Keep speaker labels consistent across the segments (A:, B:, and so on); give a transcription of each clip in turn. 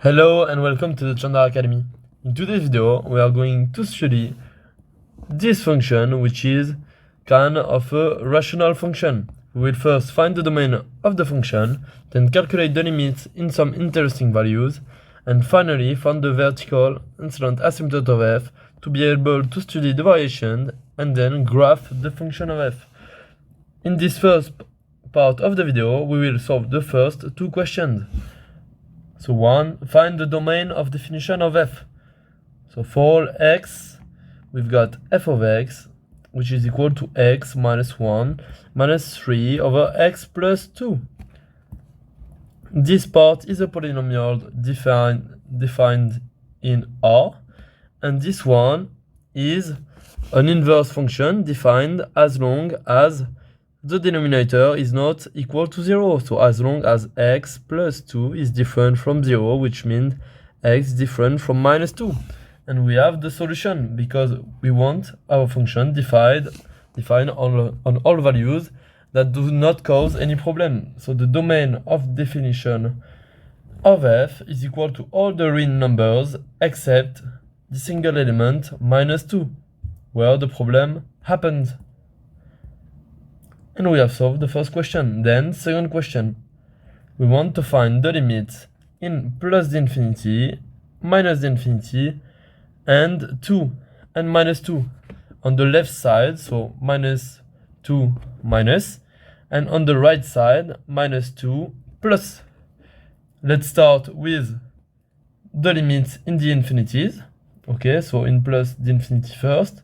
A: Hello and welcome to the Chandar Academy. In today's video, we are going to study this function, which is kind of a rational function. We will first find the domain of the function, then calculate the limits in some interesting values, and finally find the vertical incident asymptote of f to be able to study the variation and then graph the function of f. In this first part of the video, we will solve the first two questions. So one, find the domain of definition of f. So for all x, we've got f of x, which is equal to x minus 1 minus 3 over x plus 2. This part is a polynomial defined in R, and this one is an inverse function defined as long as the denominator is not equal to 0. So as long as x plus 2 is different from 0, which means x is different from minus 2. And we have the solution because we want our function defined on all values that do not cause any problem. So the domain of definition of f is equal to all the real numbers except the single element minus 2, where the problem happens. And we have solved the first question. Then, second question. We want to find the limits in plus the infinity, minus the infinity, and 2 and minus 2 on the left side, so minus 2 minus, and on the right side, minus 2 plus. Let's start with the limits in the infinities. Okay, so in plus the infinity first.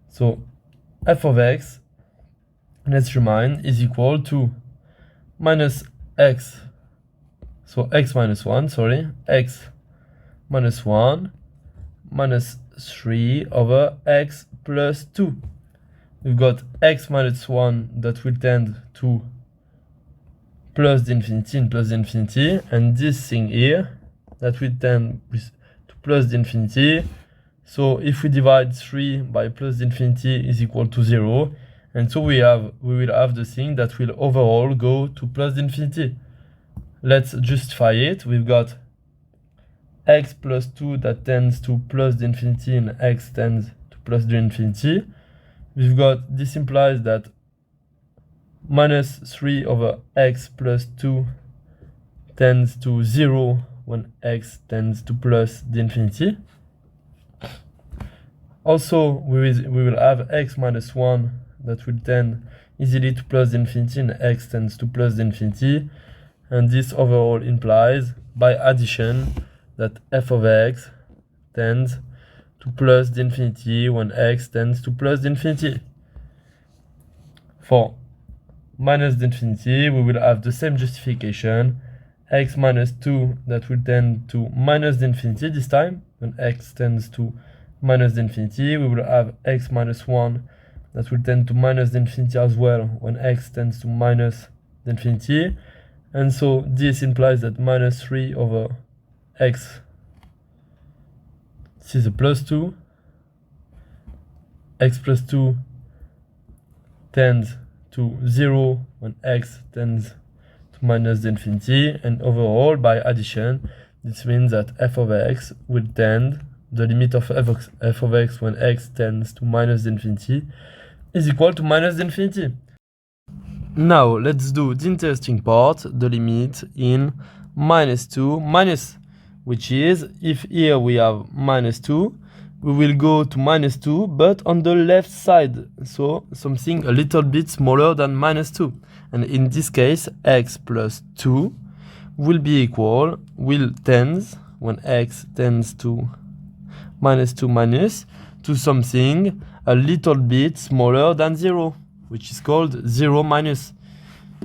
A: So f of x, let's remind, is equal to minus x, so x minus 1, x minus 1 minus 3 over x plus 2. We've got x minus 1 that will tend to plus the infinity and plus the infinity, and this thing here that will tend to plus the infinity. So if we divide 3 by plus the infinity is equal to 0. And so we will have the thing that will overall go to plus the infinity. Let's justify it. We've got x plus 2 that tends to plus the infinity and x tends to plus the infinity. We've got, this implies that minus 3 over x plus 2 tends to 0 when x tends to plus the infinity. Also, we will have x minus 1 that will tend easily to plus the infinity and x tends to plus the infinity. And this overall implies, by addition, that f of x tends to plus the infinity when x tends to plus the infinity. For minus the infinity, we will have the same justification, x minus 2 that will tend to minus the infinity this time. When x tends to minus the infinity, we will have x minus 1 that will tend to minus the infinity as well when x tends to minus the infinity. And so this implies that minus 3 over x, this is a plus 2, x plus 2 tends to 0 when x tends to minus the infinity, and overall, by addition, this means that f of x will tend, the limit of f of x when x tends to minus the infinity is equal to minus the infinity. Now let's do the interesting part, the limit in minus 2 minus, which is, if here we have minus 2, we will go to minus 2, but on the left side, so something a little bit smaller than minus 2. And in this case, x plus 2 will be equal, will tend, when x tends to minus 2 minus, to something a little bit smaller than 0, which is called 0 minus.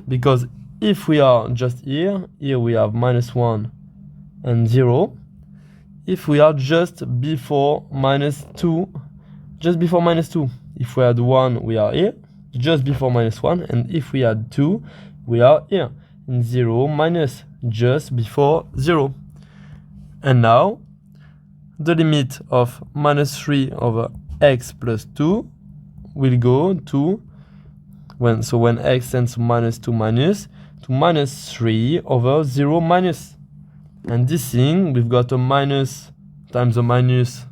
A: Because if we are just here we have minus 1 and 0. If we are just before minus 2, if we had 1, we are here, just before minus 1, and if we had 2, we are here, in 0 minus, just before 0. And now, the limit of minus 3 over x plus 2 will go to, when x tends to minus 2 minus, to minus 3 over 0 minus. And this thing, we've got a minus times a minus,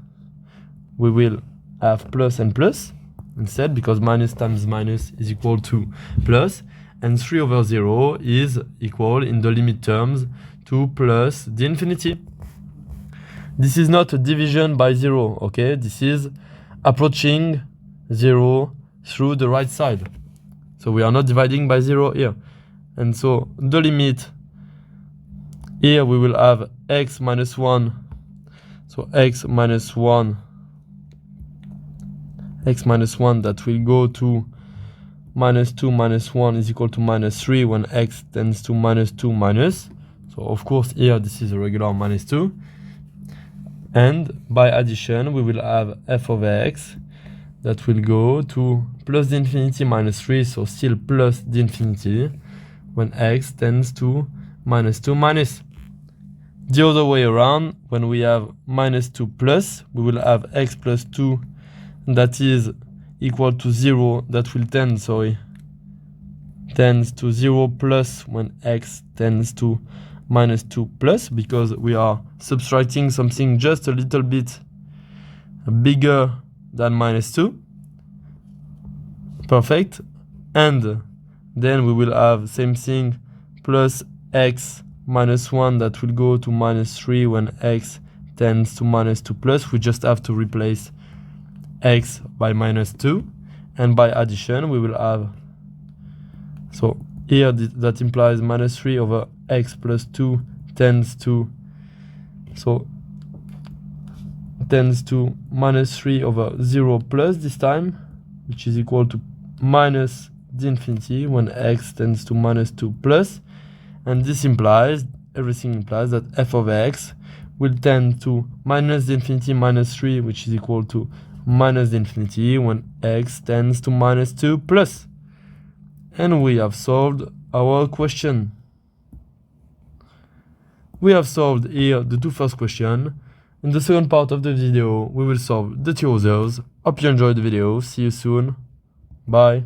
A: we will have plus and plus instead, because minus times minus is equal to plus, and 3 over 0 is equal in the limit terms to plus the infinity. This is not a division by 0, okay? This is approaching 0 through the right side. So we are not dividing by 0 here. And so the limit here, we will have x minus 1. So x minus 1 that will go to minus 2 minus 1 is equal to minus 3 when x tends to minus 2 minus. So of course here this is a regular minus 2. And by addition we will have f of x that will go to plus the infinity minus 3, so still plus the infinity when x tends to minus 2 minus. The other way around, when we have minus 2 plus, we will have x plus 2 that is equal to 0, that will tends to 0 plus when x tends to minus 2 plus, because we are subtracting something just a little bit bigger than minus 2. Perfect. And then we will have same thing, plus x minus 1 that will go to minus 3 when x tends to minus 2 plus. We just have to replace x by minus 2, and by addition we will have, so here that implies minus 3 over x plus 2 tends to minus 3 over 0 plus this time, which is equal to minus the infinity when x tends to minus 2 plus. And this implies, everything implies that f of x will tend to minus the infinity minus 3, which is equal to minus the infinity when x tends to minus 2 plus. And we have solved our question. We have solved here the two first questions. In the second part of the video, we will solve the two others. Hope you enjoyed the video. See you soon. Bye.